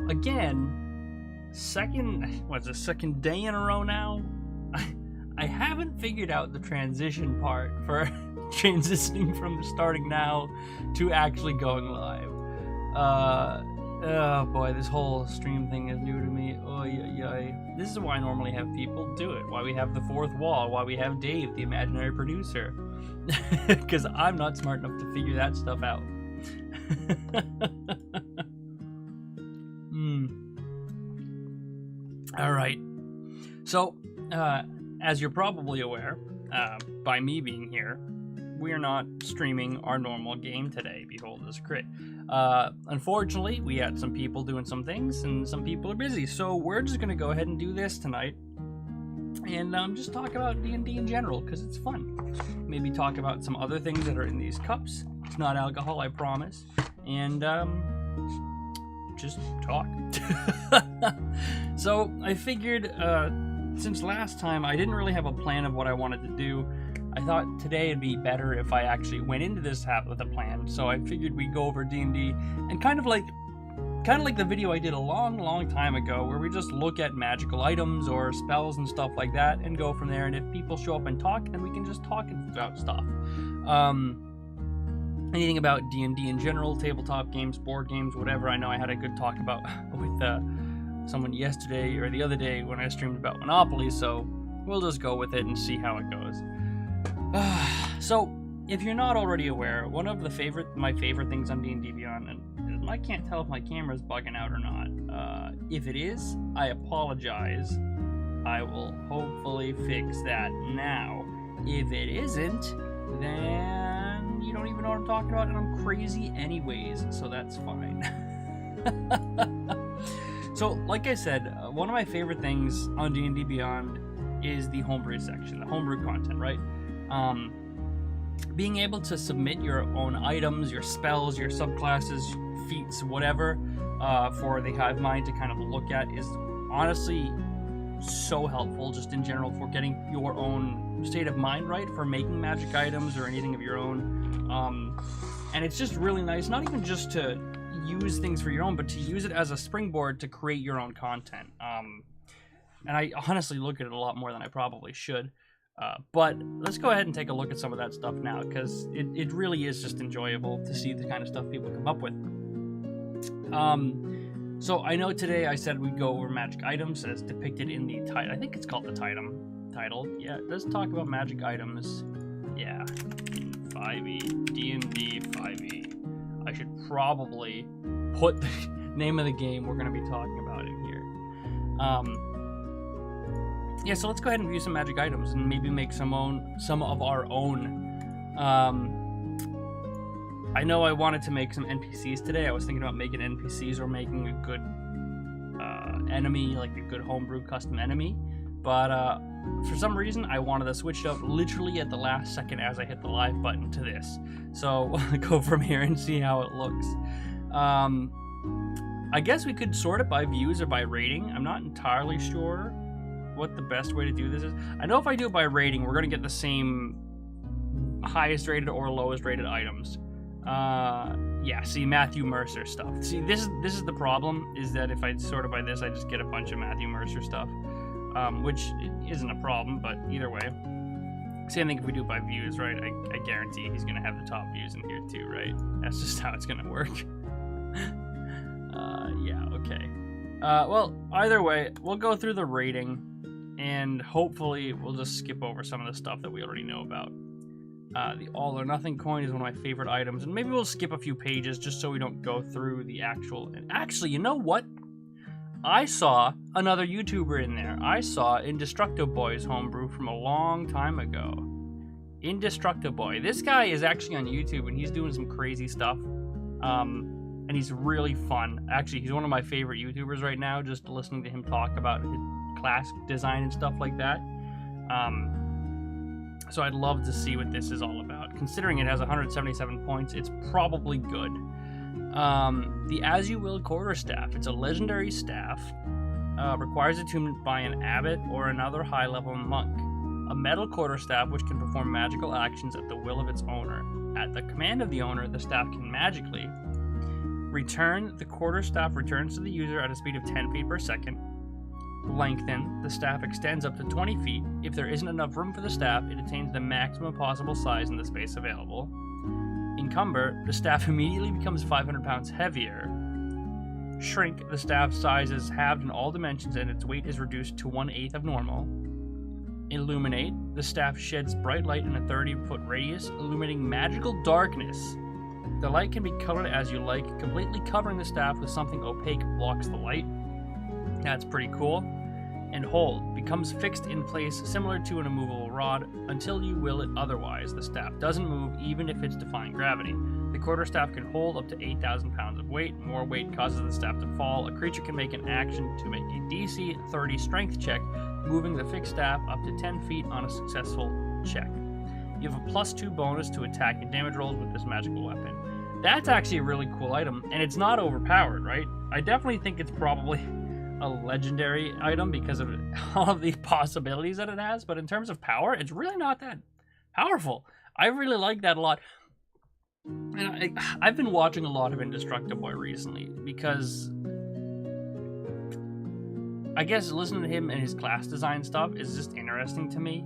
again, second day in a row now? I haven't figured out the transition part for transitioning from starting now to actually going live. Oh boy, this whole stream thing is new to me. This is why I normally have people do it. Why we have the fourth wall. Why we have Dave, the imaginary producer. Because I'm not smart enough to figure that stuff out. All right. So, as you're probably aware, by me being here, we're not streaming our normal game today, Behold This Crit. Unfortunately, we had some people doing some things, and some people are busy, so we're just going to go ahead and do this tonight, and just talk about D&D in general, because it's fun. Maybe talk about some other things that are in these cups. It's not alcohol, I promise. And, just talk. So, I figured, since last time, I didn't really have a plan of what I wanted to do. I thought today it'd be better if I actually went into this with a plan, so I figured we'd go over D&D, and kind of like the video I did a long time ago, where we just look at magical items or spells and stuff like that, and go from there, and if people show up and talk, then we can just talk about stuff. Anything about D&D in general, tabletop games, board games, whatever. I know I had a good talk about with someone yesterday or the other day when I streamed about Monopoly, so we'll just go with it and see how it goes. So, if you're not already aware, one of my favorite things on D&D Beyond, and I can't tell if my camera's bugging out or not. If it is, I apologize. I will hopefully fix that now. If it isn't, then you don't even know what I'm talking about, and I'm crazy anyways, so that's fine. So, like I said, one of my favorite things on D&D Beyond is the homebrew section, the homebrew content, right? Being able to submit your own items, your spells, your subclasses, feats, whatever, for the hive mind to kind of look at is honestly so helpful, just in general, for getting your own state of mind right for making magic items or anything of your own. And it's just really nice, not even just to use things for your own, but to use it as a springboard to create your own content. And I honestly look at it a lot more than I probably should. But let's go ahead and take a look at some of that stuff now, because it really is just enjoyable to see the kind of stuff people come up with. So I know today I said we'd go over magic items as depicted in the title. I think it's called the title. Yeah, let's talk about magic items. Yeah, 5e, D&D 5e. I should probably put the name of the game we're going to be talking about in here. Yeah, so let's go ahead and review some magic items and maybe make some of our own. I know I wanted to make some NPCs today. I was thinking about making NPCs or making a good enemy, like a good homebrew custom enemy. But for some reason, I wanted to switch it up literally at the last second as I hit the live button to this. So we'll go from here and see how it looks. I guess we could sort it by views or by rating. I'm not entirely sure what the best way to do this is. I know if I do it by rating, we're going to get the same highest rated or lowest rated items. Yeah, see, Matthew Mercer stuff. See, this is the problem, is that if I sort it by this, I just get a bunch of Matthew Mercer stuff, which isn't a problem, but either way. Same thing if we do it by views, right? I guarantee he's going to have the top views in here too, right? That's just how it's going to work. Yeah, okay. Well, either way, we'll go through the rating, and hopefully we'll just skip over some of the stuff that we already know about. The All or Nothing coin is one of my favorite items, and maybe we'll skip a few pages just so we don't go through the actual... And actually, you know what? I saw another YouTuber in there. I saw Indestructo Boy's homebrew from a long time ago. Indestructo Boy. This guy is actually on YouTube, and he's doing some crazy stuff. And he's really fun. Actually, he's one of my favorite YouTubers right now, just listening to him talk about his class design and stuff like that. So I'd love to see what this is all about. Considering it has 177 points, it's probably good. The As You Will Quarterstaff. It's a legendary staff. Requires attunement by an abbot or another high-level monk. A metal quarterstaff which can perform magical actions at the will of its owner. At the command of the owner, the staff can magically Return, the quarterstaff returns to the user at a speed of 10 feet per second. Lengthen, the staff extends up to 20 feet. If there isn't enough room for the staff, it attains the maximum possible size in the space available. Encumber, the staff immediately becomes 500 pounds heavier. Shrink, the staff size is halved in all dimensions and its weight is reduced to 1/8 of normal. Illuminate, the staff sheds bright light in a 30-foot radius, illuminating magical darkness. The light can be colored as you like, completely covering the staff with something opaque blocks the light. That's pretty cool. And hold, becomes fixed in place similar to an immovable rod until you will it otherwise. The staff doesn't move even if it's defying gravity. The quarterstaff can hold up to 8,000 pounds of weight. More weight causes the staff to fall. A creature can make an action to make a DC 30 strength check, moving the fixed staff up to 10 feet on a successful check. You have a +2 bonus to attack and damage rolls with this magical weapon. That's actually a really cool item, and it's not overpowered, right? I definitely think it's probably a legendary item because of all of the possibilities that it has, but in terms of power, it's really not that powerful. I really like that a lot. And I've been watching a lot of Indestructible recently because I guess listening to him and his class design stuff is just interesting to me,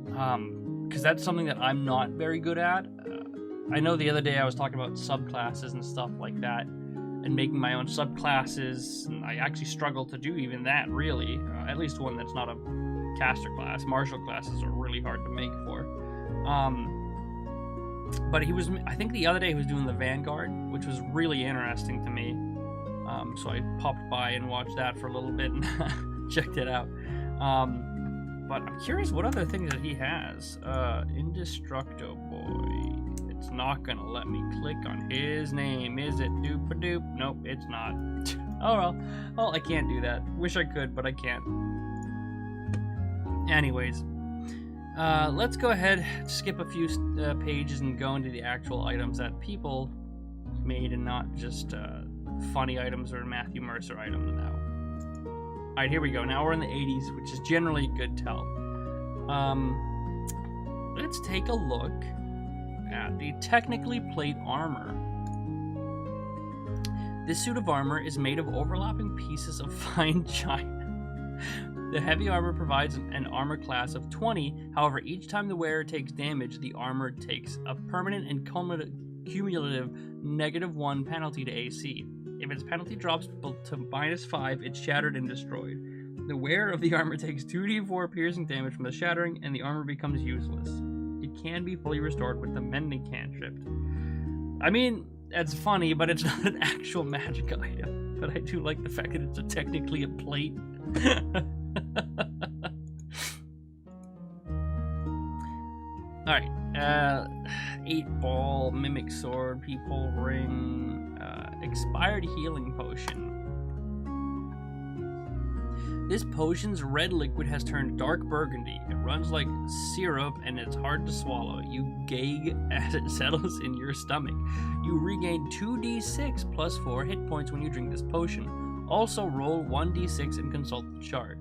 because that's something that I'm not very good at. I know the other day I was talking about subclasses and stuff like that, and making my own subclasses, and I actually struggle to do even that, really. At least one that's not a caster class. Martial classes are really hard to make for. But he was, I think the other day he was doing the Vanguard, which was really interesting to me. So I popped by and watched that for a little bit and checked it out. But I'm curious what other things that he has. Indestructible. It's not gonna let me click on his name, is it? Doop-a-doop. Nope, it's not. Oh well. Well, I can't do that. Wish I could, but I can't. Anyways, let's go ahead, skip a few pages and go into the actual items that people made and not just funny items or Matthew Mercer items now. Alright, here we go. Now we're in the 80s, which is generally a good tell. Let's take a look at the technically plate armor. This suit of armor is made of overlapping pieces of fine china. The heavy armor provides an armor class of 20, however each time the wearer takes damage, the armor takes a permanent and cumulative -1 penalty to AC. If its penalty drops to -5, it's shattered and destroyed. The wearer of the armor takes 2d4 piercing damage from the shattering, and the armor becomes useless. It can be fully restored with the mending cantrip. I mean, that's funny, but it's not an actual magic item. But I do like the fact that it's technically a plate. Alright, 8-ball, mimic sword, people ring, expired healing potion. This potion's red liquid has turned dark burgundy. It runs like syrup and it's hard to swallow. You gag as it settles in your stomach. You regain 2d6 plus 4 hit points when you drink this potion. Also roll 1d6 and consult the chart.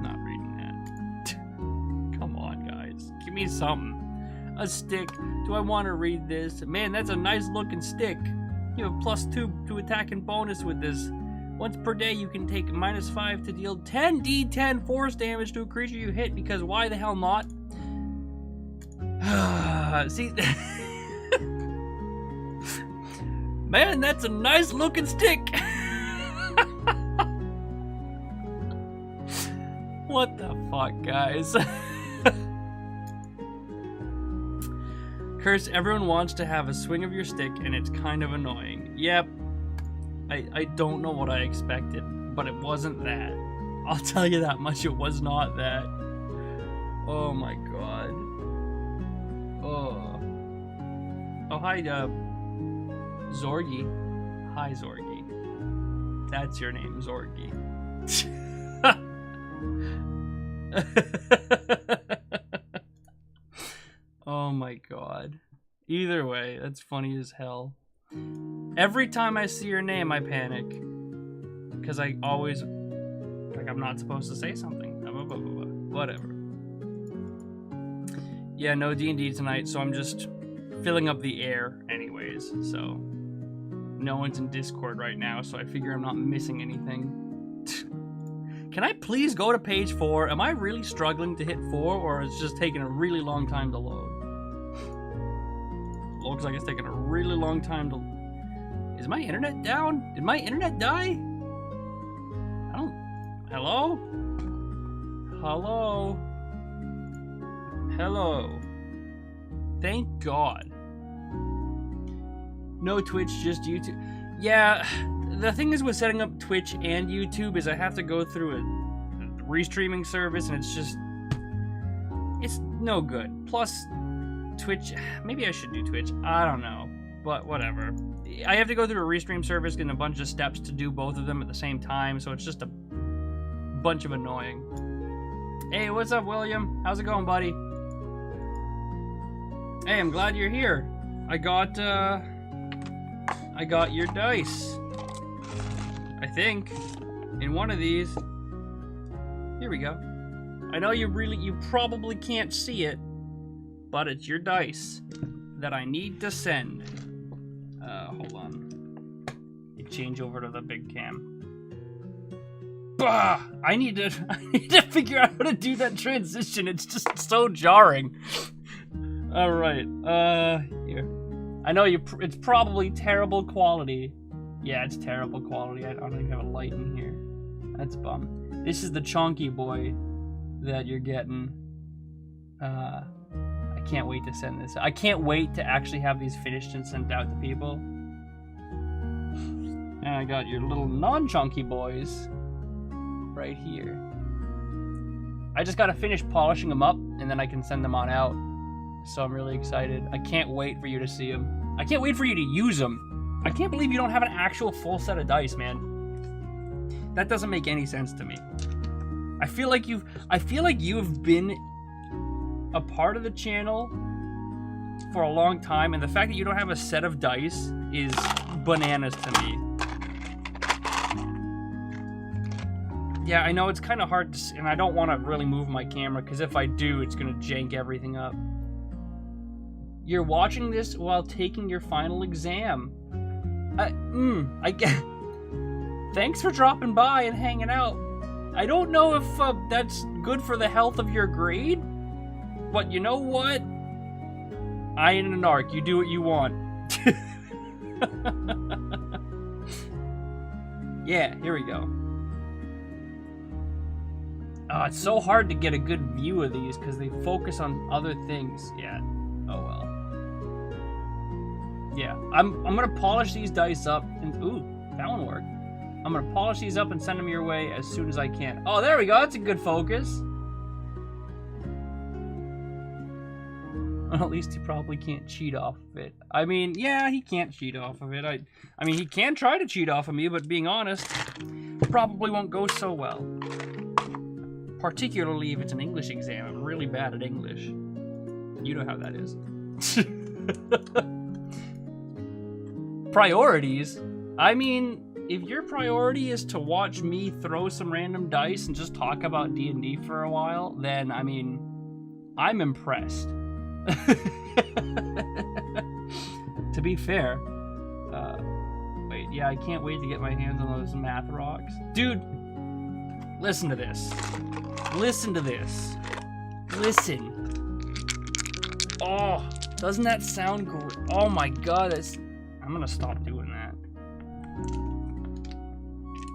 Not reading that. Come on, guys. Give me something. A stick. Do I want to read this? Man, that's a nice looking stick. You have a +2 to attack and bonus with this. Once per day, you can take -5 to deal 10d10 force damage to a creature you hit, because why the hell not? See? Man, that's a nice looking stick. What the fuck, guys? Curse, everyone wants to have a swing of your stick, and it's kind of annoying. Yep. I don't know what I expected, but it wasn't that. I'll tell you that much, it was not that. Oh my god. Oh. Oh, hi, Zorgi. Hi, Zorgi. That's your name, Zorgi. Oh my god. Either way, that's funny as hell. Every time I see your name, I panic. Because I always... like, I'm not supposed to say something. Whatever. Yeah, no D&D tonight, so I'm just filling up the air anyways, so no one's in Discord right now, so I figure I'm not missing anything. Can I please go to page 4? Am I really struggling to hit 4, or is it just taking a really long time to load? Looks like it's taking a really long time to... Is my internet down? Did my internet die? I don't... Hello? Hello? Hello? Thank God. No Twitch, just YouTube. Yeah, the thing is with setting up Twitch and YouTube is I have to go through a restreaming service, and it's just... It's no good. Plus, Twitch... Maybe I should do Twitch. I don't know. But whatever. I have to go through a restream service and a bunch of steps to do both of them at the same time, so it's just a bunch of annoying. Hey, what's up, William? How's it going, buddy? Hey, I'm glad you're here. I got your dice. I think. In one of these. Here we go. I know you probably can't see it, but it's your dice that I need to send. Hold on. You change over to the big cam. Bah! I need to figure out how to do that transition. It's just so jarring. All right. Here. I know it's probably terrible quality. Yeah, it's terrible quality. I don't even have a light in here. That's bum. This is the chunky boy that you're getting. I can't wait to send this. I can't wait to actually have these finished and sent out to people. And I got your little non-chunky boys right here. I just gotta finish polishing them up, and then I can send them on out. So I'm really excited. I can't wait for you to see them. I can't wait for you to use them. I can't believe you don't have an actual full set of dice, man. That doesn't make any sense to me. I feel like you've been a part of the channel for a long time, and the fact that you don't have a set of dice is bananas to me. Yeah, I know it's kind of hard to see, and I don't want to really move my camera, because if I do, it's going to jank everything up. You're watching this while taking your final exam. I get... Thanks for dropping by and hanging out. I don't know if that's good for the health of your grade, but you know what? I ain't an narc. You do what you want. Yeah, here we go. It's so hard to get a good view of these because they focus on other things. Yeah. Oh well. Yeah, I'm gonna polish these dice up and ooh, that one worked. I'm gonna polish these up and send them your way as soon as I can. Oh, there we go. That's a good focus. Well, at least he probably can't cheat off of it. I mean, yeah, he can't cheat off of it. I mean, he can try to cheat off of me, but being honest, probably won't go so well. Particularly if it's an English exam. I'm really bad at English. You know how that is. Priorities? I mean, if your priority is to watch me throw some random dice and just talk about D&D for a while, then, I mean, I'm impressed. To be fair, wait, yeah, I can't wait to get my hands on those math rocks. Dude, listen to this. Listen to this. Listen. Oh, doesn't that sound great? Oh my god, I'm gonna stop doing that.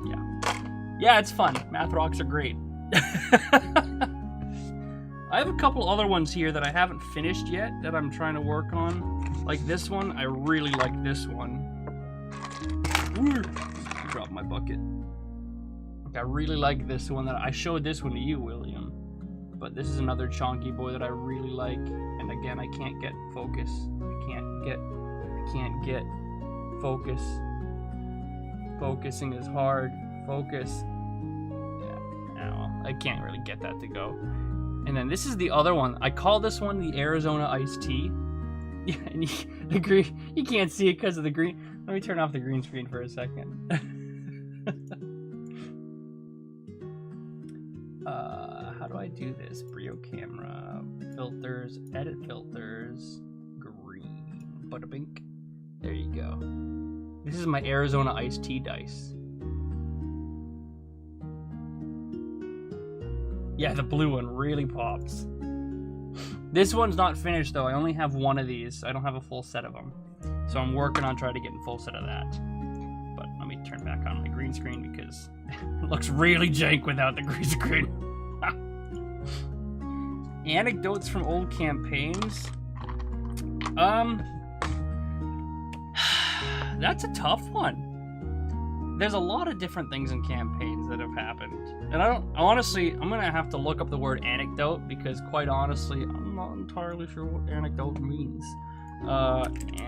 Yeah. Yeah, it's fun. Math rocks are great. I have a couple other ones here that I haven't finished yet that I'm trying to work on. Like this one, I really like this one. Ooh, drop my bucket. I really like this one. I showed this one to you, William. But this is another chonky boy that I really like. And again, I can't get focus. I can't get focus. Focusing is hard. Focus. Yeah, no, I can't really get that to go. And then this is the other one. I call this one the Arizona iced tea. Yeah, and you can't see it because of the green. Let me turn off the green screen for a second. How do I do this? Brio camera, filters, edit filters, green. Bada bink. There you go. This is my Arizona iced tea dice. Yeah, the blue one really pops. This one's not finished though. I only have one of these. I don't have a full set of them. So I'm working on trying to get a full set of that. But let me turn back on my green screen because it looks really jank without the green screen. Anecdotes from old campaigns. That's a tough one. There's a lot of different things in campaigns that have happened. And I'm gonna have to look up the word anecdote because quite honestly, I'm not entirely sure what anecdote means.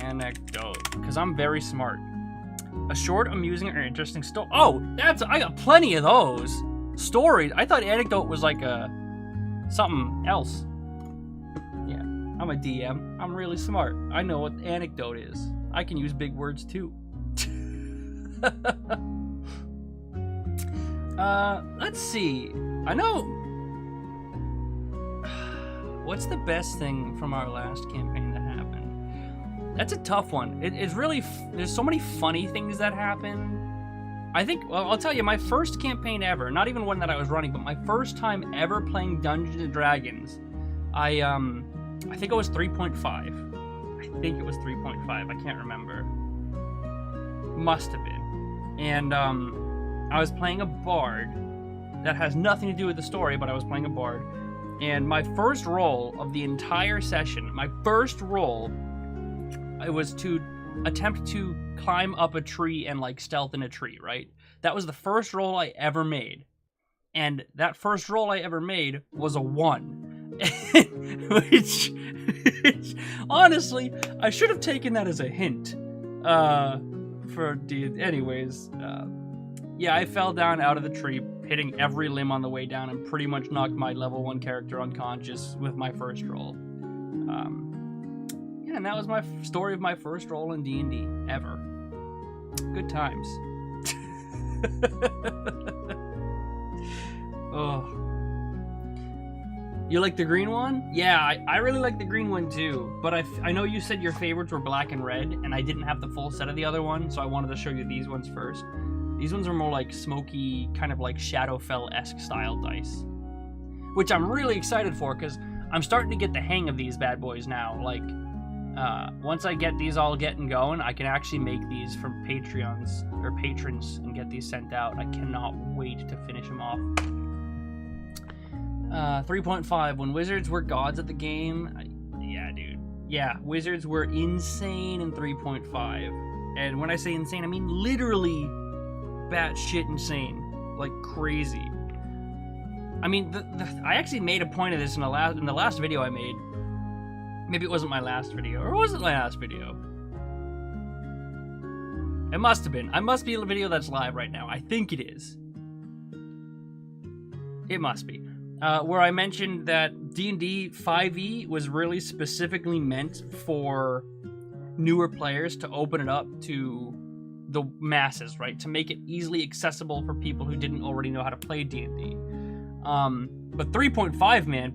Anecdote, because I'm very smart. A short, amusing, or interesting story. Oh, I got plenty of those. Stories. I thought anecdote was like something else. Yeah, I'm a DM. I'm really smart. I know what anecdote is. I can use big words too. Let's see. I know. What's the best thing from our last campaign that happened? That's a tough one. It's really, there's so many funny things that happen. I think, well, I'll tell you, my first campaign ever, not even one that I was running, but my first time ever playing Dungeons & Dragons, I think it was 3.5. I think it was 3.5. I can't remember. Must have been. And I was playing a bard that has nothing to do with the story, but I was playing a bard. And my first roll of the entire session, it was to attempt to climb up a tree and like stealth in a tree, right? That was the first roll I ever made. And that first roll I ever made was a 1. which honestly, I should have taken that as a hint. Yeah, I fell down out of the tree, hitting every limb on the way down, and pretty much knocked my level 1 character unconscious with my first roll. Yeah, and that was my story of my first roll in D&D ever. Good times. Oh. You like the green one? Yeah, I really like the green one too. But I know you said your favorites were black and red, and I didn't have the full set of the other one, so I wanted to show you these ones first. These ones are more like smoky, kind of like Shadowfell-esque style dice. Which I'm really excited for, because I'm starting to get the hang of these bad boys now. Like, once I get these all getting going, I can actually make these for patrons and get these sent out. I cannot wait to finish them off. 3.5, when wizards were gods at the game. Yeah, dude. Yeah, wizards were insane in 3.5. And when I say insane, I mean literally batshit insane. Like crazy. I mean, I actually made a point of this in the last video I made. Maybe it wasn't my last video, or was it my last video? It must have been. I must be a video that's live right now. I think it is. It must be. Where I mentioned that D&D 5e was really specifically meant for newer players to open it up to the masses, right? To make it easily accessible for people who didn't already know how to play D&D. But 3.5, man,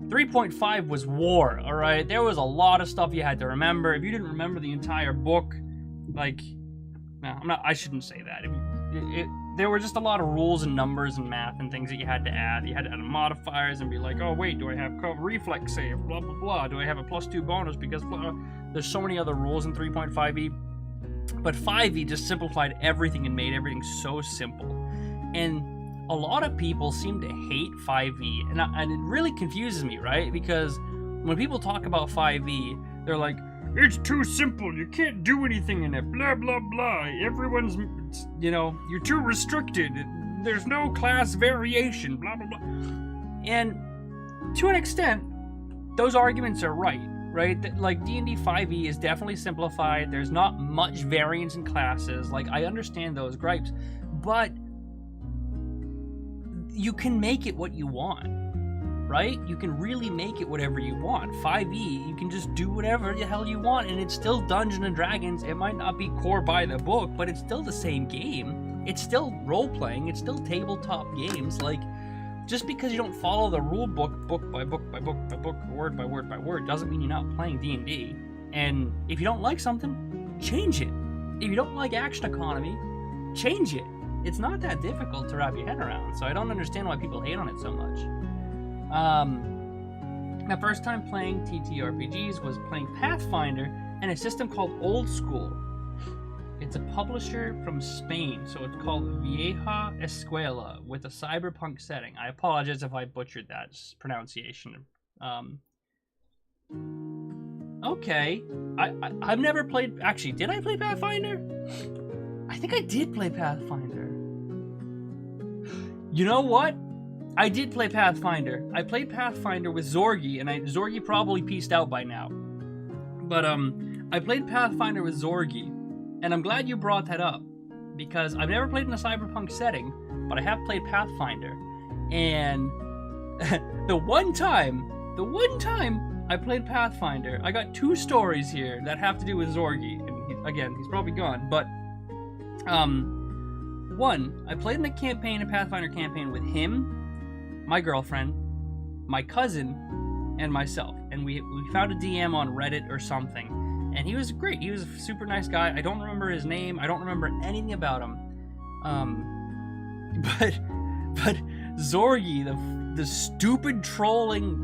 3.5 was war, all right? There was a lot of stuff you had to remember. If you didn't remember the entire book, like, no, I shouldn't say that. There were just a lot of rules and numbers and math and things that you had to add. You had to add modifiers and be like, oh, wait, do I have reflex save, blah, blah, blah. Do I have a +2 bonus because blah. There's so many other rules in 3.5e. But 5e just simplified everything and made everything so simple. And a lot of people seem to hate 5e, and it really confuses me, right? Because when people talk about 5e, they're like, it's too simple, you can't do anything in it, blah, blah, blah. Everyone's, you know, you're too restricted. There's no class variation, blah, blah, blah. And to an extent, those arguments are right? Like, D&D 5e is definitely simplified. There's not much variance in classes. Like, I understand those gripes, but you can make it what you want, right? You can really make it whatever you want. 5e, you can just do whatever the hell you want, and it's still Dungeons & Dragons. It might not be core by the book, but it's still the same game. It's still role-playing. It's still tabletop games. Like, just because you don't follow the rule book, book by book by book by book, word by word by word, doesn't mean you're not playing D&D. And if you don't like something, change it. If you don't like action economy, change it. It's not that difficult to wrap your head around, so I don't understand why people hate on it so much. My first time playing TTRPGs was playing Pathfinder and a system called Old School. It's a publisher from Spain, so it's called Vieja Escuela with a cyberpunk setting. I apologize if I butchered that pronunciation. Okay. I've never played... Actually, did I play Pathfinder? I think I did play Pathfinder. You know what? I did play Pathfinder. I played Pathfinder with Zorgi, and Zorgi probably pieced out by now. But, I played Pathfinder with Zorgi, and I'm glad you brought that up, because I've never played in a cyberpunk setting, but I have played Pathfinder. And the one time I played Pathfinder, I got 2 stories here that have to do with Zorgi. And he's probably gone, but one, I played in a Pathfinder campaign with him, my girlfriend, my cousin, and myself. And we found a DM on Reddit or something. And he was great. He was a super nice guy. I don't remember his name. I don't remember anything about him. But Zorgi, the stupid trolling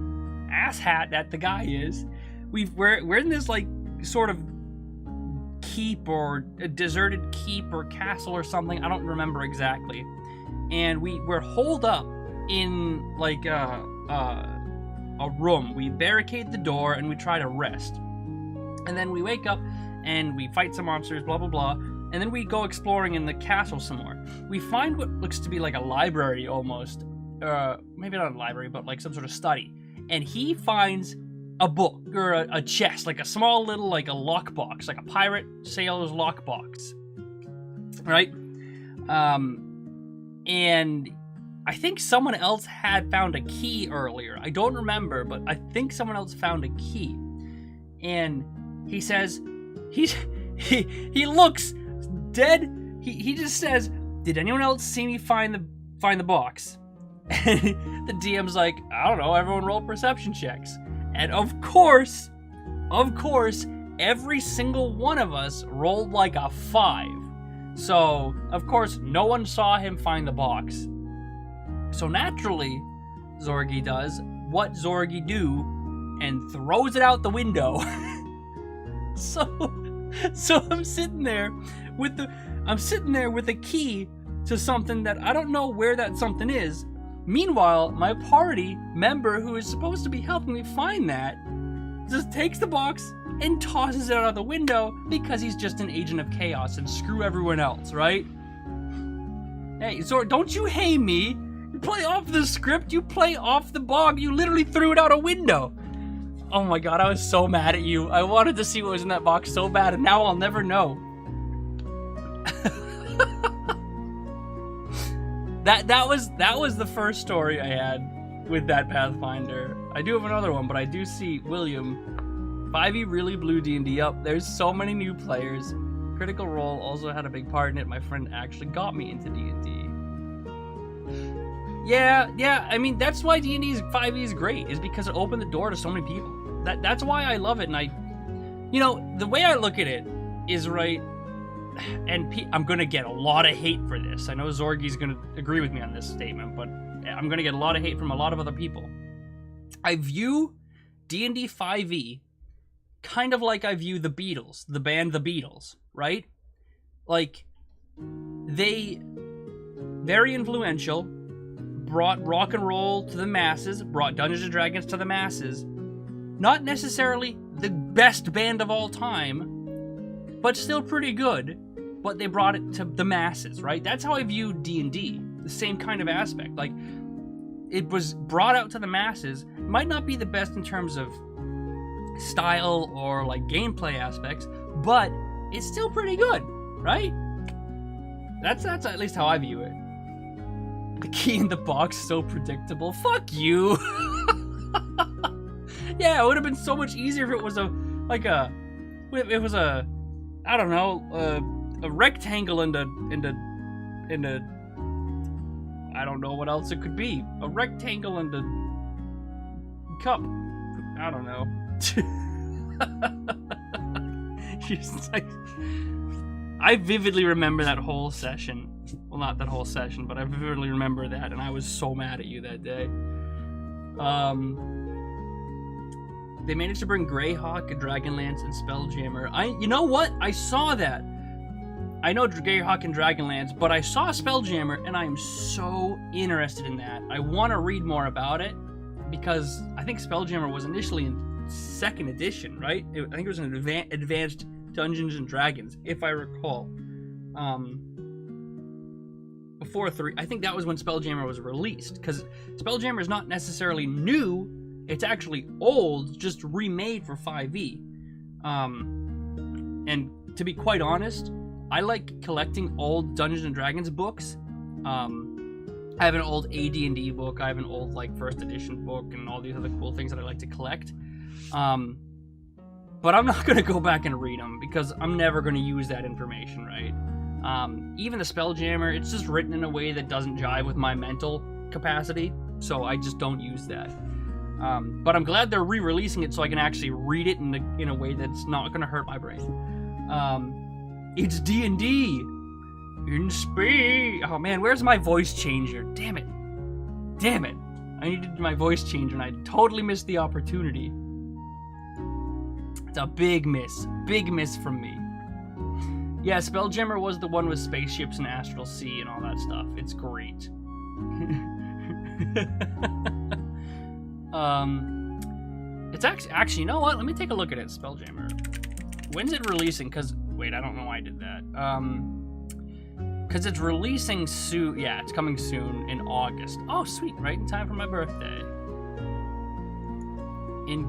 asshat that the guy is, we're in this like sort of keep or a deserted keep or castle or something. I don't remember exactly. And we're holed up in like a room. We barricade the door and we try to rest. And then we wake up and we fight some monsters, blah, blah, blah. And then we go exploring in the castle some more. We find what looks to be like a library almost. Maybe not a library, but like some sort of study. And he finds a book or a chest, like a small little, like a lockbox, like a pirate sailor's lockbox. Right? And I think someone else had found a key earlier. I don't remember, but I think someone else found a key. And he says, he looks dead. He just says, "Did anyone else see me find the box?" And the DM's like, "I don't know, everyone roll perception checks." And of course, every single one of us rolled like a 5. So, of course, no one saw him find the box. So naturally, Zorgi does what Zorgi do and throws it out the window. So I'm sitting there with the key to something that I don't know where that something is. Meanwhile, my party member who is supposed to be helping me find that just takes the box and tosses it out of the window because he's just an agent of chaos and screw everyone else, right? Hey, Zor, don't you hate me? You play off the script, you play off the bog, you literally threw it out a window. Oh my god, I was so mad at you. I wanted to see what was in that box so bad, and now I'll never know. That was the first story I had with that Pathfinder. I do have another one, but I do see William 5e really blew D&D up. There's so many new players. Critical Role also had a big part in it. My friend actually got me into D&D. Yeah, I mean, that's why D&D's 5e is great, is because it opened the door to so many people. That's why I love it, and the way I look at it is, right, and I'm going to get a lot of hate for this. I know Zorgi's going to agree with me on this statement, but I'm going to get a lot of hate from a lot of other people. I view D&D 5e kind of like I view the Beatles, the band The Beatles, right? Like, they, very influential, brought rock and roll to the masses, brought Dungeons & Dragons to the masses. Not necessarily the best band of all time, but still pretty good, but they brought it to the masses, right? That's how I view D&D, the same kind of aspect. Like, it was brought out to the masses, might not be the best in terms of style or, like, gameplay aspects, but it's still pretty good, right? That's at least how I view it. The key in the box, so predictable. Fuck you! Yeah, it would have been so much easier if it was a rectangle and a I don't know what else it could be. A rectangle and a cup. I don't know. She's like, I vividly remember that whole session. Well, not that whole session, but I vividly remember that, and I was so mad at you that day. They managed to bring Greyhawk, Dragonlance, and Spelljammer. You know what? I saw that. I know Greyhawk and Dragonlance, but I saw Spelljammer, and I am so interested in that. I want to read more about it, because I think Spelljammer was initially in 2nd edition, right? I think it was an advanced Dungeons and Dragons, if I recall. Before 3, I think that was when Spelljammer was released, because Spelljammer is not necessarily new, it's actually old, just remade for 5e. And to be quite honest, I like collecting old Dungeons and Dragons books. I have an old AD&D book, I have an old, like, 1st edition book, and all these other cool things that I like to collect. But I'm not going to go back and read them, because I'm never going to use that information, right? Even the Spelljammer, it's just written in a way that doesn't jive with my mental capacity, so I just don't use that. But I'm glad they're re-releasing it so I can actually read it in a way that's not going to hurt my brain. It's D&D in space. Oh man, where's my voice changer? Damn it. I needed my voice changer and I totally missed the opportunity. It's a big miss from me. Yeah, Spelljammer was the one with spaceships and Astral Sea and all that stuff. It's great. It's actually, you know what? Let me take a look at it, Spelljammer. When's it releasing? Wait, I don't know why I did that. Because it's releasing soon. Yeah, it's coming soon in August. Oh, sweet, right in time for my birthday.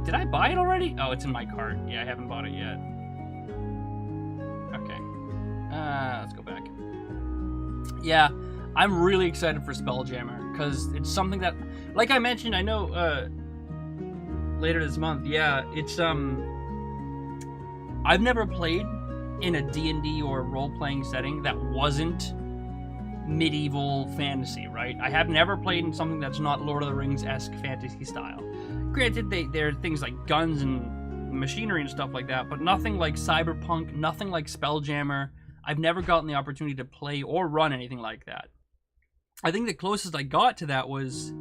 Did I buy it already? Oh, it's in my cart. Yeah, I haven't bought it yet. Okay. Let's go back. Yeah, I'm really excited for Spelljammer, because it's something that, like I mentioned, I know, later this month, yeah, it's, I've never played in a D&D or role-playing setting that wasn't medieval fantasy, right? I have never played in something that's not Lord of the Rings-esque fantasy style. Granted, there are things like guns and machinery and stuff like that, but nothing like Cyberpunk, nothing like Spelljammer. I've never gotten the opportunity to play or run anything like that. I think the closest I got to that was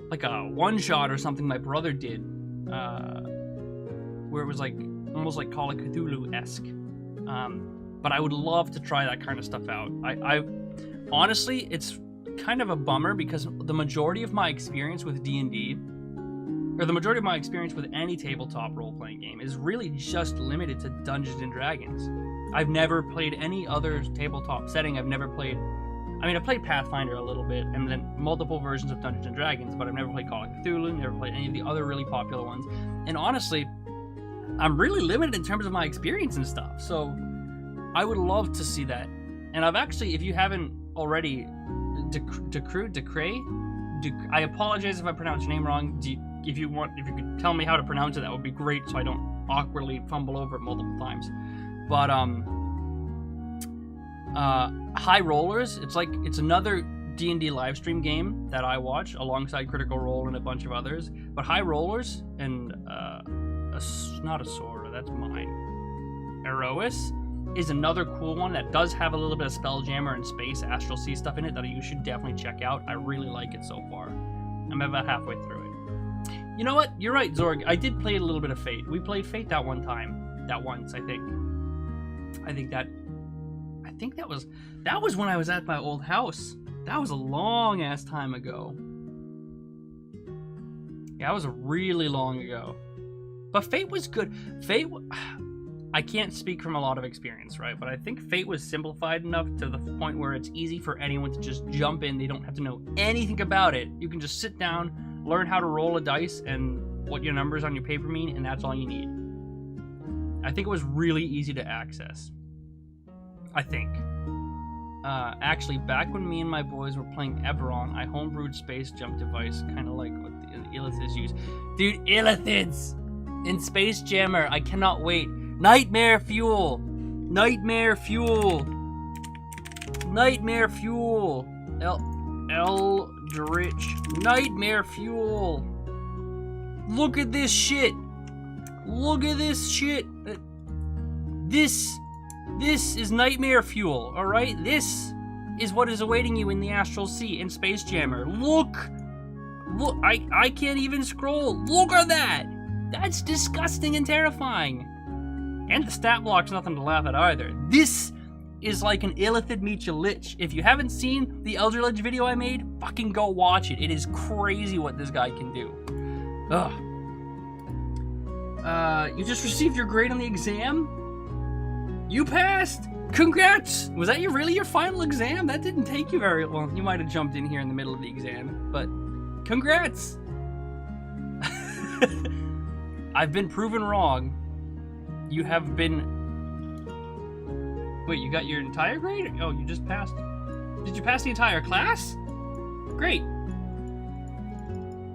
like a one-shot or something my brother did, where it was like almost like Call of Cthulhu-esque. But I would love to try that kind of stuff out. I honestly, it's kind of a bummer, because the majority of my experience with D&D, or the majority of my experience with any tabletop role-playing game, is really just limited to Dungeons and Dragons. I've never played any other tabletop setting. I've played Pathfinder a little bit, and then multiple versions of Dungeons and Dragons, but I've never played Call of Cthulhu, never played any of the other really popular ones. And honestly, I'm really limited in terms of my experience and stuff, so I would love to see that. And I've actually, if you haven't already, I apologize if I pronounce your name wrong. If you could tell me how to pronounce it, that would be great, so I don't awkwardly fumble over it multiple times. But High Rollers, it's another D&D live stream game that I watch alongside Critical Role and a bunch of others. But High Rollers and not Asura, that's mine. Erois is another cool one that does have a little bit of Spelljammer and Space Astral Sea stuff in it that you should definitely check out. I really like it so far. I'm about halfway through it. You know what? You're right, Zorg. I did play a little bit of Fate. We played Fate that once, I think. I think that was when I was at my old house. That was a long ass time ago. Yeah, that was really long ago. But Fate was good. I can't speak from a lot of experience, right? But I think Fate was simplified enough to the point where it's easy for anyone to just jump in. They don't have to know anything about it. You can just sit down, learn how to roll a dice and what your numbers on your paper mean, and that's all you need. I think it was really easy to access. I think. Actually, back when me and my boys were playing Eberron, I homebrewed Space Jump device, kind of like what the Illithids use. Dude, Illithids! In Space Jammer, I cannot wait. Nightmare Fuel! Nightmare Fuel! Nightmare Fuel! Eldritch. Nightmare Fuel! Look at this shit! Look at this shit! This is nightmare fuel, alright? This is what is awaiting you in the Astral Sea in Space Jammer. Look, I can't even scroll. Look at that! That's disgusting and terrifying. And the stat block's nothing to laugh at either. This is like an illithid meets a lich. If you haven't seen the Elder Lich video I made, fucking go watch it. It is crazy what this guy can do. Ugh. You just received your grade on the exam? You passed! Congrats! Was that really your final exam? That didn't take you very long. You might have jumped in here in the middle of the exam, but congrats! I've been proven wrong. You have been... Wait, you got your entire grade? Oh, you just passed. Did you pass the entire class? Great.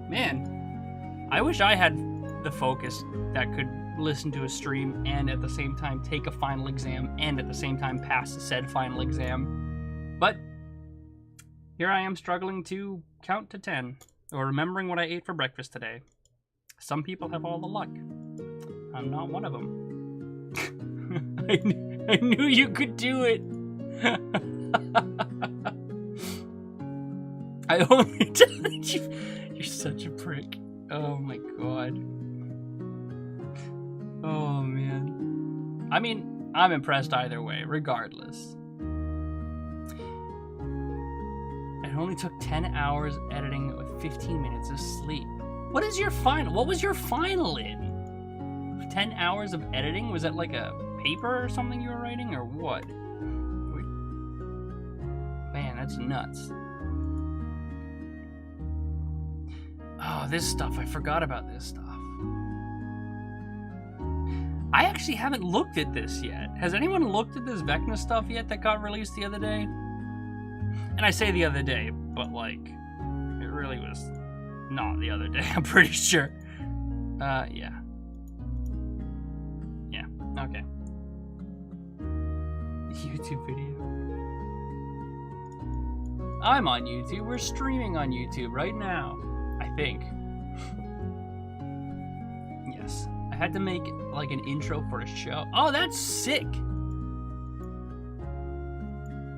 Man, I wish I had the focus that could listen to a stream and at the same time take a final exam and at the same time pass said final exam. But here I am struggling to count to 10 or remembering what I ate for breakfast today. Some people have all the luck. I'm not one of them. I knew you could do it. I only told you. You're such a prick. Oh my god. Oh man. I mean, I'm impressed either way, regardless. It only took 10 hours editing with 15 minutes of sleep. What is your final? What was your final in? 10 hours of editing? Was that like a paper or something you were writing, or what? Man, that's nuts. Oh, this stuff. I forgot about this stuff. I actually haven't looked at this yet. Has anyone looked at this Vecna stuff yet that got released the other day? And I say the other day, but like, it really was not the other day, I'm pretty sure. Yeah. Yeah, okay. YouTube video. I'm on YouTube. We're streaming on YouTube right now, I think. Yes. I had to make like an intro for a show. Oh, that's sick.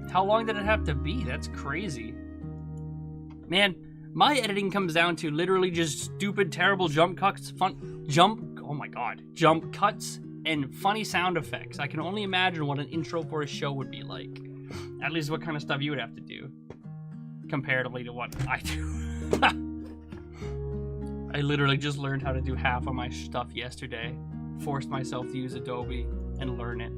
How long did it have to be? That's crazy. Man, my editing comes down to literally just stupid, terrible jump cuts, oh my god, jump cuts and funny sound effects. I can only imagine what an intro for a show would be like. At least what kind of stuff you would have to do comparatively to what I do. I literally just learned how to do half of my stuff yesterday. Forced myself to use Adobe and learn it.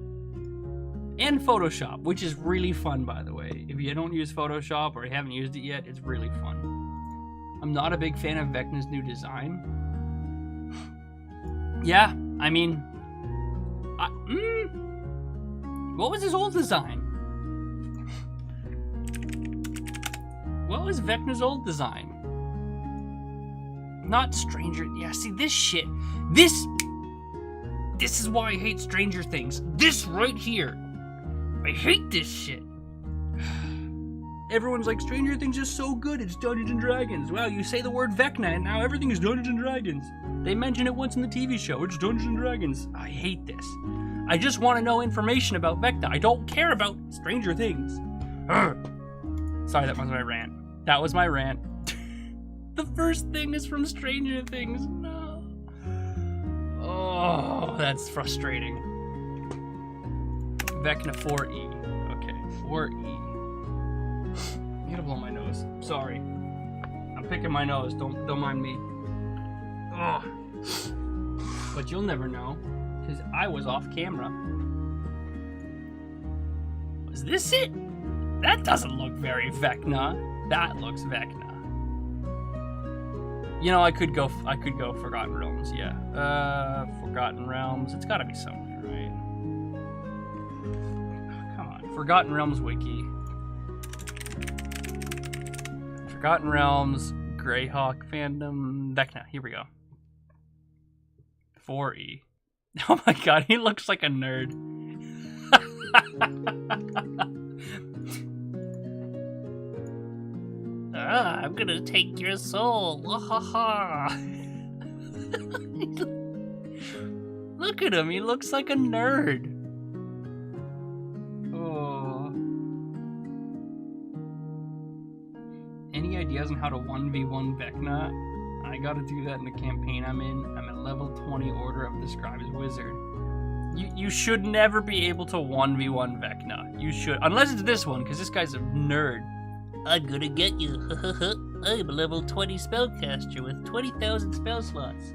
And Photoshop, which is really fun, by the way. If you don't use Photoshop or you haven't used it yet, it's really fun. I'm not a big fan of Vecna's new design. Yeah, I mean... what was his old design? What was Vecna's old design? Not Stranger... Yeah, see, this shit... This is why I hate Stranger Things. This right here. I hate this shit. Everyone's like, Stranger Things is so good, it's Dungeons & Dragons. Wow, you say the word Vecna and now everything is Dungeons & Dragons. They mention it once in the TV show, it's Dungeons & Dragons. I hate this. I just want to know information about Vecna. I don't care about Stranger Things. Sorry, that was my rant. That was my rant. The first thing is from Stranger Things. No. Oh, that's frustrating. Vecna 4E. Okay, 4E. I gotta blow my nose. Sorry. I'm picking my nose. Don't mind me. Ugh. But you'll never know, because I was off camera. Was this it? That doesn't look very Vecna. That looks Vecna. You know, I could go Forgotten Realms, yeah. Forgotten Realms. It's gotta be somewhere, right? Oh, come on. Forgotten Realms wiki. Forgotten Realms, Greyhawk fandom, Vecna. Here we go. 4E. Oh my god, he looks like a nerd. I'm gonna take your soul. Look at him, he looks like a nerd. how to 1v1 Vecna. I gotta do that in the campaign I'm in. I'm a level 20 Order of the Scribes Wizard. You should never be able to 1v1 Vecna. You should, unless it's this one, because this guy's a nerd. I'm gonna get you. I'm a level 20 spellcaster with 20,000 spell slots.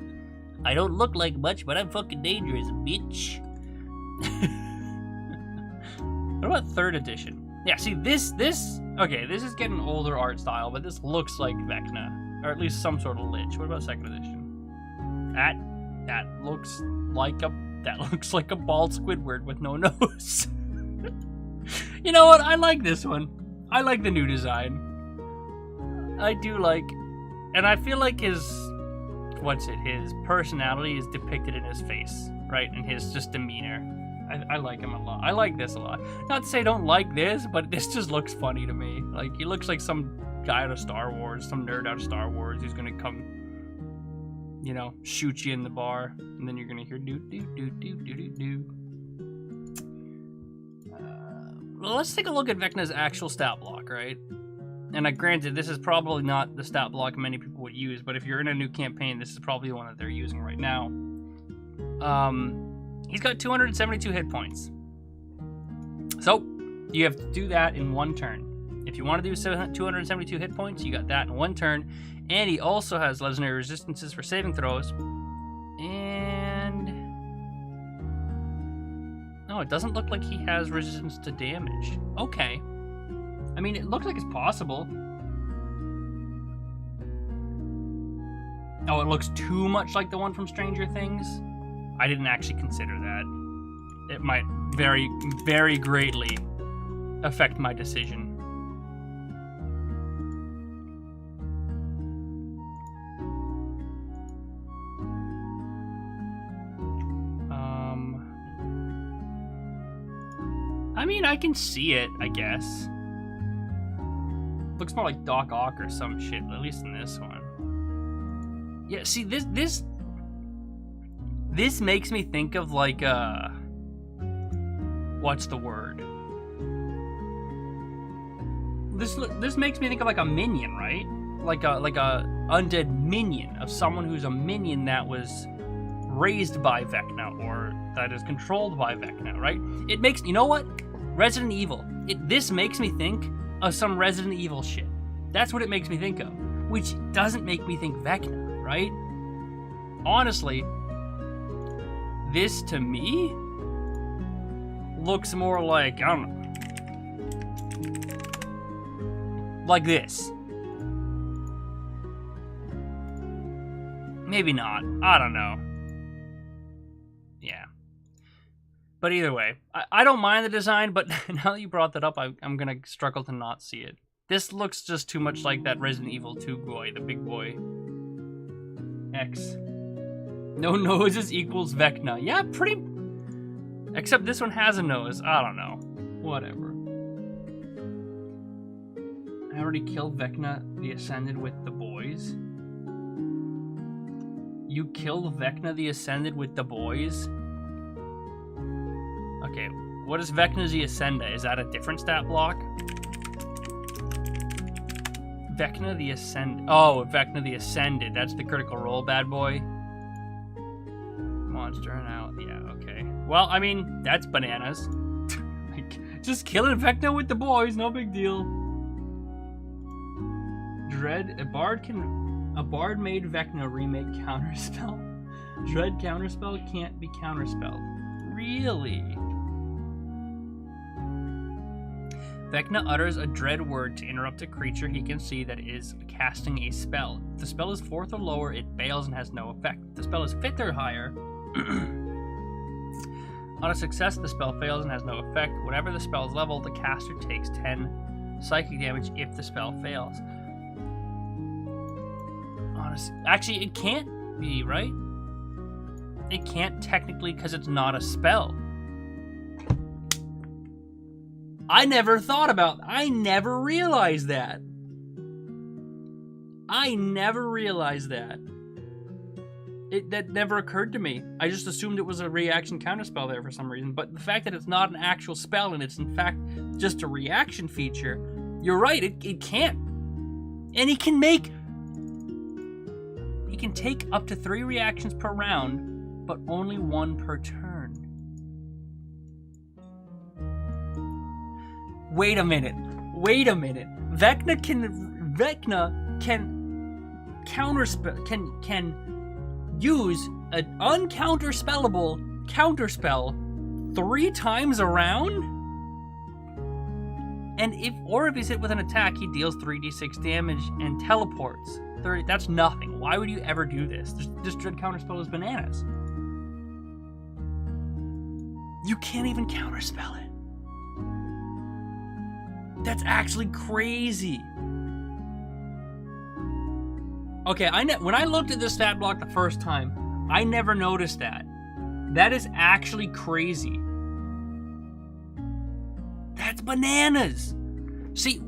I don't look like much, but I'm fucking dangerous, bitch. What about 3rd edition? Yeah, see, this, okay, this is getting older art style, but this looks like Vecna, or at least some sort of lich. What about 2nd edition? That looks like a bald Squidward with no nose. You know what? I like this one. I like the new design. I do like, and I feel like his personality is depicted in his face, right? And his just demeanor. I like him a lot. I like this a lot. Not to say I don't like this, but this just looks funny to me. Like, he looks like some guy out of Star Wars, some nerd out of Star Wars who's gonna come, you know, shoot you in the bar, and then you're gonna hear do do do do do do do. Well, let's take a look at Vecna's actual stat block, right? And granted, this is probably not the stat block many people would use, but if you're in a new campaign, this is probably the one that they're using right now. He's got 272 hit points. So, you have to do that in one turn. If you want to do 272 hit points, you got that in one turn. And he also has legendary resistances for saving throws. And... no, it doesn't look like he has resistance to damage. Okay. I mean, it looks like it's possible. Oh, it looks too much like the one from Stranger Things? I didn't actually consider that. It might very, very greatly affect my decision. I mean, I can see it, I guess. Looks more like Doc Ock or some shit, at least in this one. Yeah, see, this makes me think of like what's the word? This makes me think of like a minion, right? Like a undead minion of someone who's a minion that was raised by Vecna or that is controlled by Vecna, right? It makes, you know what? Resident Evil. This makes me think of some Resident Evil shit. That's what it makes me think of, which doesn't make me think Vecna, right? Honestly, this to me looks more like, I don't know, like this. Maybe not. I don't know. Yeah. But either way, I don't mind the design, but now that you brought that up, I'm going to struggle to not see it. This looks just too much like that Resident Evil 2 boy, the big boy. X. No noses equals Vecna. Yeah, pretty... except this one has a nose. I don't know. Whatever. I already killed Vecna the Ascended with the boys. You killed Vecna the Ascended with the boys? Okay, what is Vecna the Ascended? Is that a different stat block? Vecna the Ascended. Oh, Vecna the Ascended. That's the critical role bad boy. Monster and out. Yeah, okay. Well, I mean, that's bananas. Like, just killing Vecna with the boys, no big deal. Dread. A bard made Vecna remake counterspell. Dread counterspell can't be counterspelled. Really? Vecna utters a dread word to interrupt a creature he can see that is casting a spell. If the spell is 4th or lower, it fails and has no effect. If the spell is 5th or higher, on a success, the spell fails and has no effect. Whatever the spell's level, the caster takes 10 psychic damage if the spell fails. Actually, it can't be, right? It can't technically because it's not a spell. I never realized that. That never occurred to me. I just assumed it was a reaction counterspell there for some reason. But the fact that it's not an actual spell and it's in fact just a reaction feature, you're right, it can't. And he can take up to 3 reactions per round, but only 1 per turn. Wait a minute. Vecna can counterspell, can use an uncounterspellable counterspell 3 times around? And if he's hit with an attack, he deals 3d6 damage and teleports. 30, that's nothing. Why would you ever do this? This Dread counterspell is bananas. You can't even counterspell it. That's actually crazy. Okay, when I looked at this stat block the first time, I never noticed that. That is actually crazy. That's bananas. See,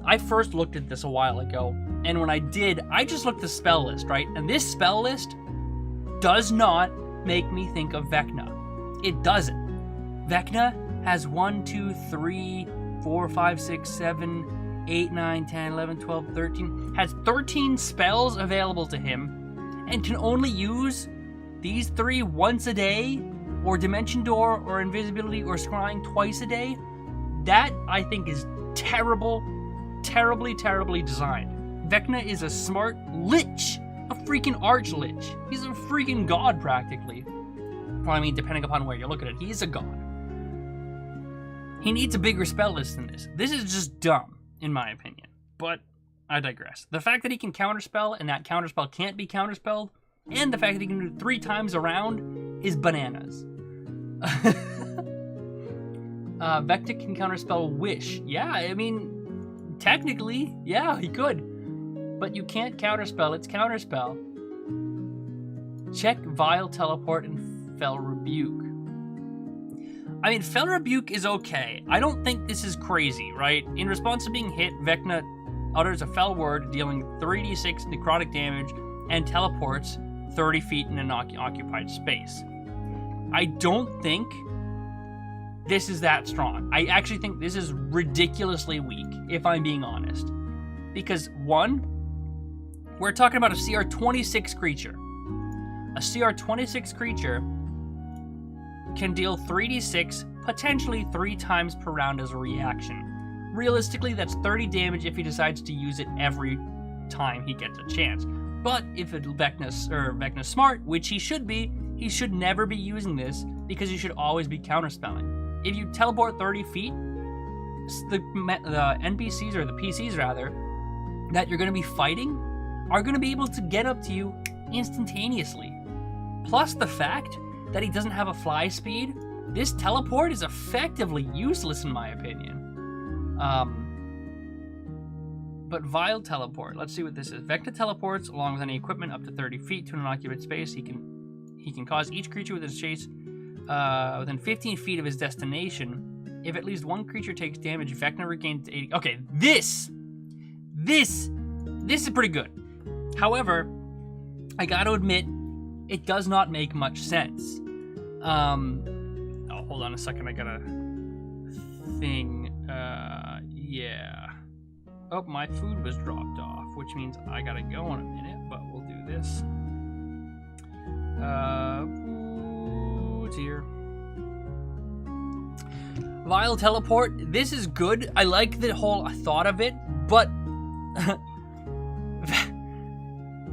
I first looked at this a while ago, and when I did, I just looked at the spell list, right? And this spell list does not make me think of Vecna. It doesn't. Vecna has 1, 2, 3, 4, 5, 6, 7, 8, 9, 10, 11, 12, 13. Has 13 spells available to him, and can only use these 3 once a day, or Dimension Door, or Invisibility, or Scrying twice a day. That, I think, is terrible, terribly designed. Vecna is a smart lich, a freaking arch-lich. He's a freaking god, practically. Well, I mean, depending upon where you look at it, he's a god. He needs a bigger spell list than this. This is just dumb, in my opinion. But I digress. The fact that he can counterspell, and that counterspell can't be counterspelled, and the fact that he can do it 3 times around is bananas. Vecna can counterspell Wish. Yeah, I mean, technically, yeah, he could. But you can't counterspell its counterspell. Check Vile Teleport and Fel Rebuke. I mean, Fel Rebuke is okay. I don't think this is crazy, right? In response to being hit, Vecna utters a fel word, dealing 3d6 necrotic damage, and teleports 30 feet in an occupied space. I don't think this is that strong. I actually think this is ridiculously weak, if I'm being honest. Because, 1, we're talking about a CR 26 creature. A CR 26 creature can deal 3d6, potentially 3 times per round as a reaction. Realistically, that's 30 damage if he decides to use it every time he gets a chance. But if Vecna's smart, which he should be, he should never be using this, because he should always be counterspelling. If you teleport 30 feet, the NPCs, or the PCs rather, that you're going to be fighting are going to be able to get up to you instantaneously. Plus the fact that he doesn't have a fly speed, this teleport is effectively useless in my opinion. But Vile Teleport, let's see what this is. Vecna teleports along with any equipment up to 30 feet to an unoccupied space. He can cause each creature within his chase within 15 feet of his destination. If at least 1 creature takes damage, Vecna regains 80. Okay, this is pretty good. However, I gotta admit, it does not make much sense. Oh, hold on a second, I got a thing. Yeah. Oh, my food was dropped off, which means I gotta go in a minute, but we'll do this. It's here. Vile Teleport, this is good. I like the whole thought of it, but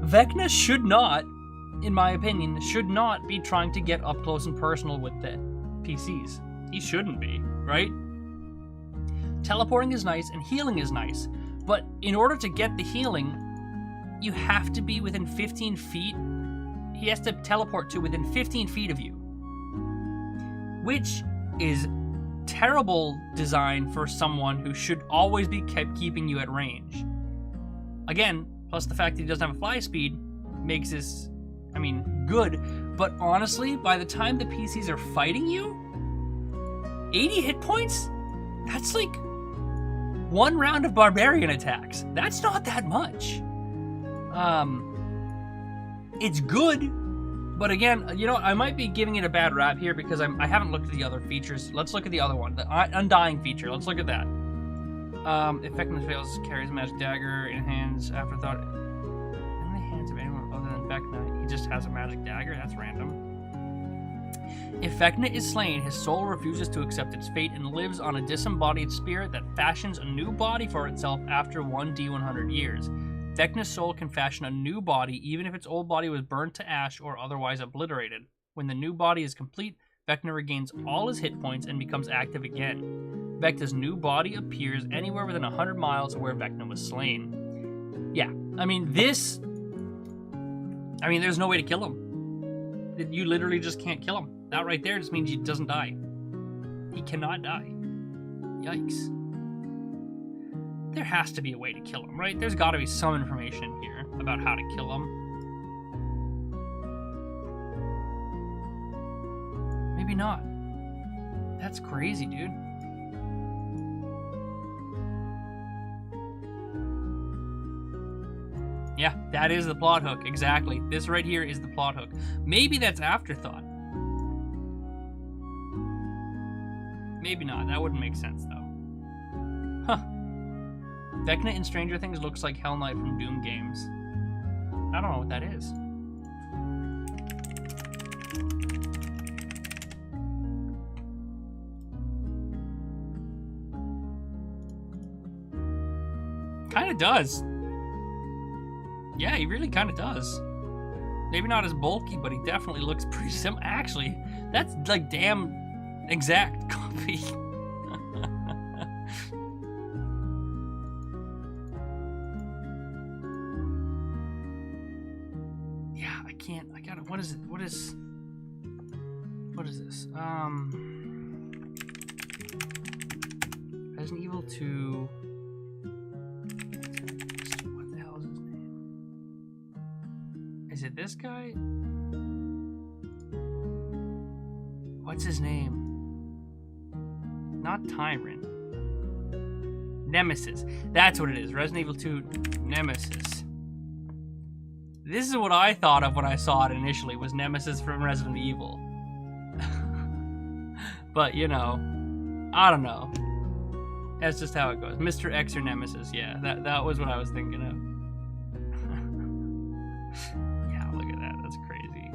Vecna should not, in my opinion, should not be trying to get up close and personal with the PCs. He shouldn't be, right? Teleporting is nice and healing is nice, but in order to get the healing, you have to be within 15 feet. He has to teleport to within 15 feet of you, which is terrible design for someone who should always be keeping you at range. Again, plus the fact that he doesn't have a fly speed makes this, I mean, good, but honestly, by the time the PCs are fighting you, 80 hit points? That's like 1 round of barbarian attacks. That's not that much. It's good, but again, you know, I might be giving it a bad rap here because I haven't looked at the other features. Let's look at the other one, the Undying feature. Let's look at that. Effectiveness fails, carries a magic dagger in hands. Afterthought. In the hands of anyone other than Vecna, he just has a magic dagger? That's random. If Vecna is slain, his soul refuses to accept its fate and lives on a disembodied spirit that fashions a new body for itself after 1d100 years. Vecna's soul can fashion a new body even if its old body was burnt to ash or otherwise obliterated. When the new body is complete, Vecna regains all his hit points and becomes active again. Vecna's new body appears anywhere within 100 miles of where Vecna was slain. Yeah, I mean, there's no way to kill him. You literally just can't kill him. That right there just means he doesn't die. He cannot die. Yikes. There has to be a way to kill him, right? There's got to be some information here about how to kill him. Maybe not. That's crazy, dude. Yeah, that is the plot hook. Exactly. This right here is the plot hook. Maybe that's afterthought. Maybe not. That wouldn't make sense, though. Huh. Vecna in Stranger Things looks like Hell Knight from Doom games. I don't know what that is. Kind of does. Yeah, he really kind of does. Maybe not as bulky, but he definitely looks pretty similar. Actually, that's like damn exact copy. Yeah, I can't. I gotta. What is it? What is this? Resident Evil 2. What the hell is his name? Is it this guy? What's his name? Not Tyrant. Nemesis. That's what it is. Resident Evil 2 Nemesis. This is what I thought of when I saw it initially, was Nemesis from Resident Evil. But, you know, I don't know. That's just how it goes. Mr. X or Nemesis, yeah. That was what I was thinking of. Yeah, look at that. That's crazy.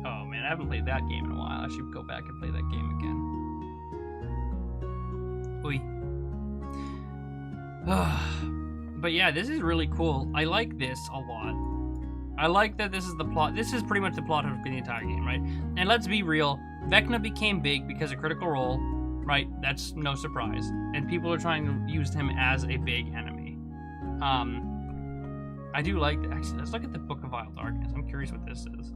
Oh, man, I haven't played that game in a while. I should go back and play that game again. But yeah, this is really cool. I like this a lot. I like that this is the plot. This is pretty much the plot of the entire game, right? And let's be real. Vecna became big because of Critical Role, right? That's no surprise. And people are trying to use him as a big enemy. I do like that. Actually, let's look at the Book of Vile Darkness. I'm curious what this is.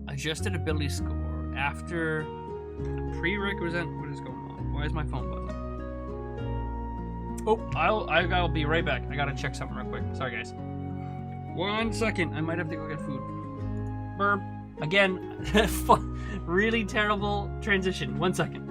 Adjusted ability score. After prerequisite. What is going on? Why is my phone buzzing? Oh, I'll be right back. I gotta check something real quick. Sorry, guys. 1 second. I might have to go get food. Burp. Again, really terrible transition. 1 second.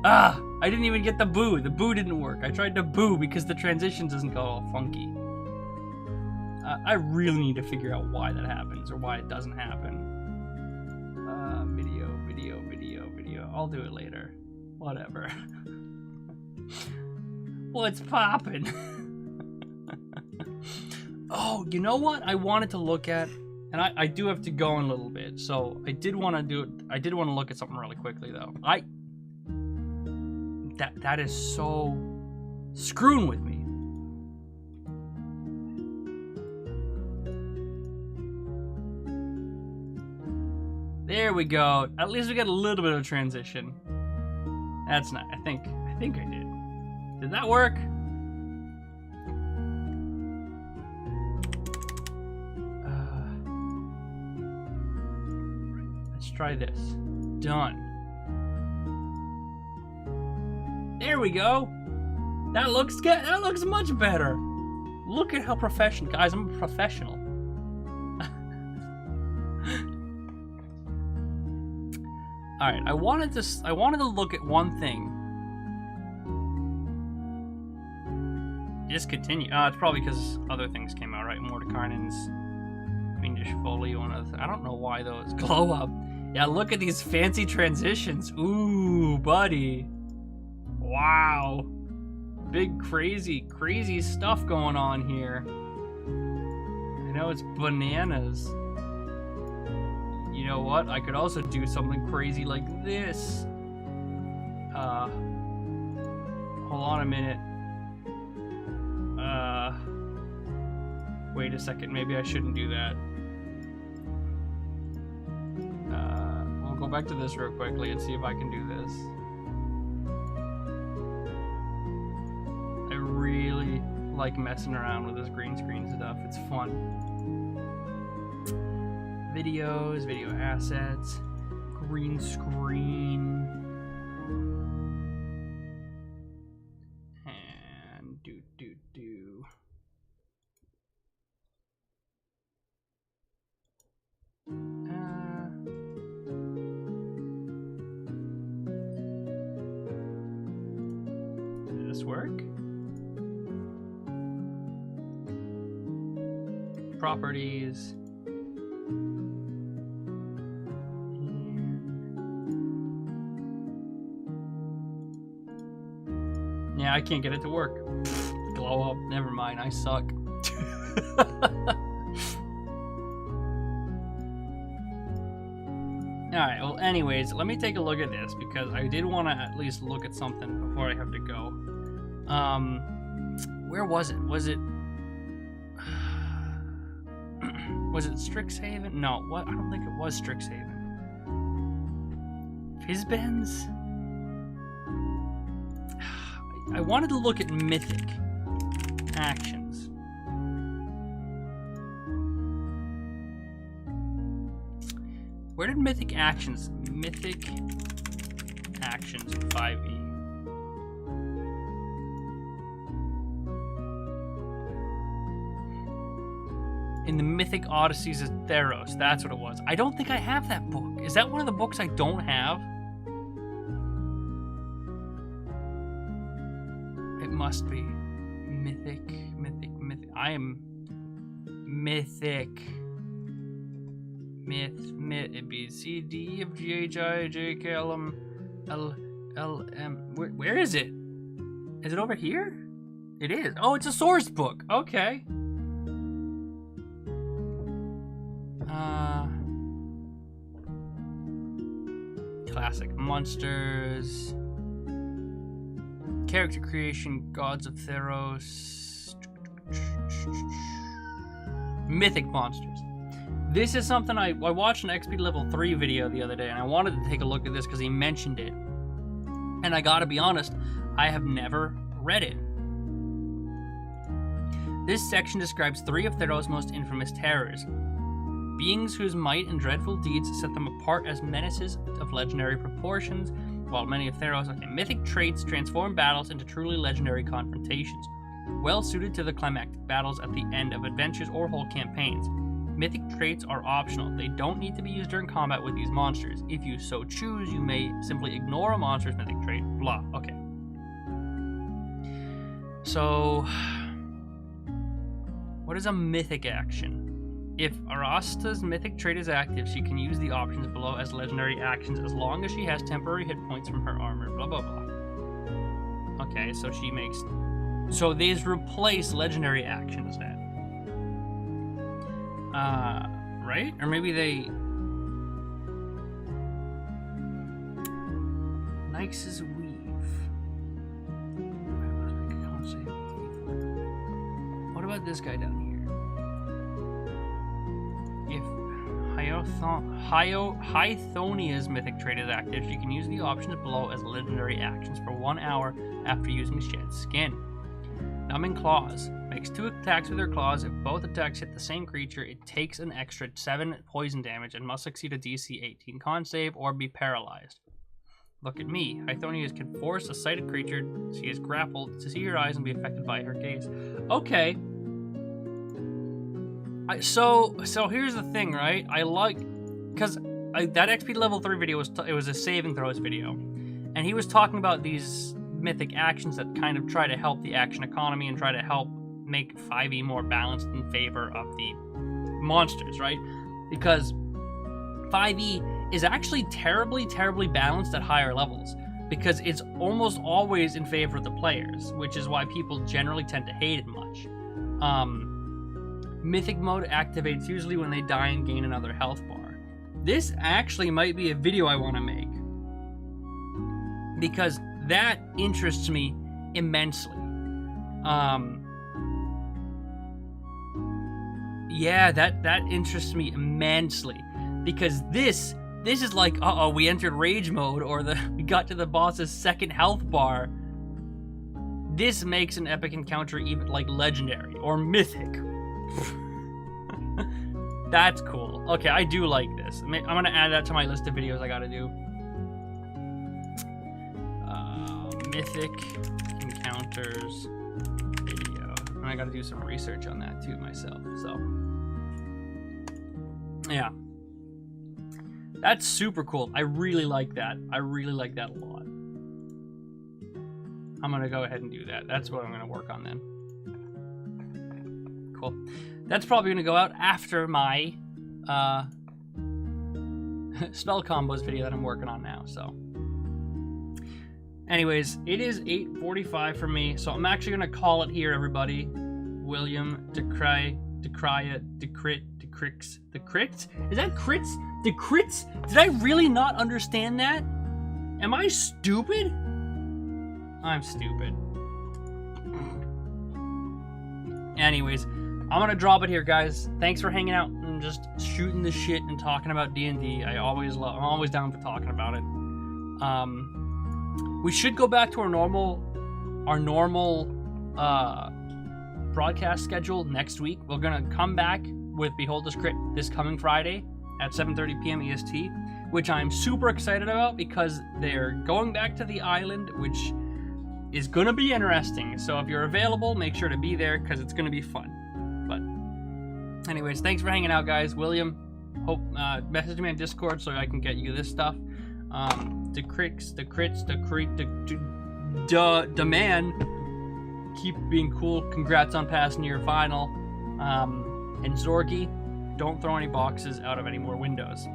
Ah! I didn't even get the boo. The boo didn't work. I tried to boo because the transition doesn't go all funky. I really need to figure out why that happens or why it doesn't happen. Video. I'll do it later. Whatever. What's poppin'? Oh, you know what I wanted to look at? And I do have to go in a little bit, so I did want to do it. I did want to look at something really quickly, though. That is so screwing with me. There we go. At least we got a little bit of transition. That's nice. I think I did. Did that work? Let's try this. Done. There we go. That looks good. That looks much better. Look at how professional, guys. I'm a professional. All right. I wanted to look at one thing. Discontinue. It's probably because other things came out, right? Mordekainen's Fiendish Foley, one of the, I don't know why those glow up. Yeah, look at these fancy transitions. Ooh, buddy. Wow. Big crazy stuff going on here. I know it's bananas. You know what? I could also do something crazy like this. Hold on a minute. Wait a second, maybe I shouldn't do that. We'll go back to this real quickly and see if I can do this. I really like messing around with this green screen stuff. It's fun. Videos, video assets, green screen. And do. Did this work? Properties. Yeah, I can't get it to work. Glow up. Never mind. I suck. Alright, well, anyways, let me take a look at this because I did want to at least look at something before I have to go. Where was it? Was it Strixhaven? No, what? I don't think it was Strixhaven. Fizzbends? I wanted to look at Mythic Actions. Where did Mythic Actions 5e? In the Mythic Odysseys of Theros, that's what it was. I don't think I have that book. Is that one of the books I don't have? It must be. Mythic. I am Mythic. It'd be C, D, F, G, H, I, J, K, L, M, L, M. Where is it? Is it over here? It is. Oh, it's a source book. Okay. Classic monsters. Character creation, gods of Theros. Mythic monsters. This is something I watched an XP level 3 video the other day, and I wanted to take a look at this because he mentioned it. And I gotta be honest, I have never read it. This section describes 3 of Theros' most infamous terrors. Beings whose might and dreadful deeds set them apart as menaces of legendary proportions, while many of Theros' mythic traits transform battles into truly legendary confrontations, well suited to the climactic battles at the end of adventures or whole campaigns. Mythic traits are optional. They don't need to be used during combat with these monsters. If you so choose, you may simply ignore a monster's mythic trait. Blah. Okay. So, what is a mythic action? If Arasta's mythic trait is active, she can use the options below as legendary actions as long as she has temporary hit points from her armor. Blah, blah, blah. Okay, so she makes... So these replace legendary actions then. Right? Or maybe they... Nyx's Weave. What about this guy down here? If Hythonia's mythic trait is active, she can use the options below as legendary actions for 1 hour after using Shed Skin. Numbing Claws. Makes 2 attacks with her claws. If both attacks hit the same creature, it takes an extra 7 poison damage and must succeed a DC 18 con save or be paralyzed. Look at me. Hythonia's can force a sighted creature she is grappled to see her eyes and be affected by her gaze. Okay. So here's the thing, right? I like... Because that XP level 3 video was a saving throws video. And he was talking about these mythic actions that kind of try to help the action economy and try to help make 5e more balanced in favor of the monsters, right? Because 5e is actually terribly, terribly balanced at higher levels because it's almost always in favor of the players, which is why people generally tend to hate it much. Mythic mode activates usually when they die and gain another health bar. This actually might be a video I want to make because that interests me immensely. Yeah, that interests me immensely because this is like, uh-oh, we entered rage mode or we got to the boss's second health bar. This makes an epic encounter even like legendary or mythic. That's cool. Okay, I do like this. I'm gonna add that to my list of videos I gotta do. Mythic encounters video. And I gotta do some research on that too myself, so. Yeah. That's super cool. I really like that. I really like that a lot. I'm gonna go ahead and do that. That's what I'm gonna work on then. Cool. That's probably gonna go out after my spell combos video that I'm working on now, so. Anyways, it is 8:45 for me, so I'm actually gonna call it here, everybody. William Decrit? Is that crits? Decrits? Did I really not understand that? Am I stupid? I'm stupid. Anyways, I'm gonna drop it here, guys. Thanks for hanging out and just shooting the shit and talking about D&D. I'm always down for talking about it. We should go back to our normal broadcast schedule next week. We're gonna come back with Beholder's Crit this coming Friday at 7:30 p.m. EST, which I'm super excited about because they're going back to the island, which is gonna be interesting. So if you're available, make sure to be there because it's gonna be fun. But anyways, thanks for hanging out, guys. William, hope message me on Discord so I can get you this stuff. The man, keep being cool. Congrats on passing your final. And Zorgi, don't throw any boxes out of any more windows.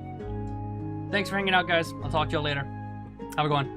Thanks for hanging out, guys. I'll talk to y'all later. Have a good one.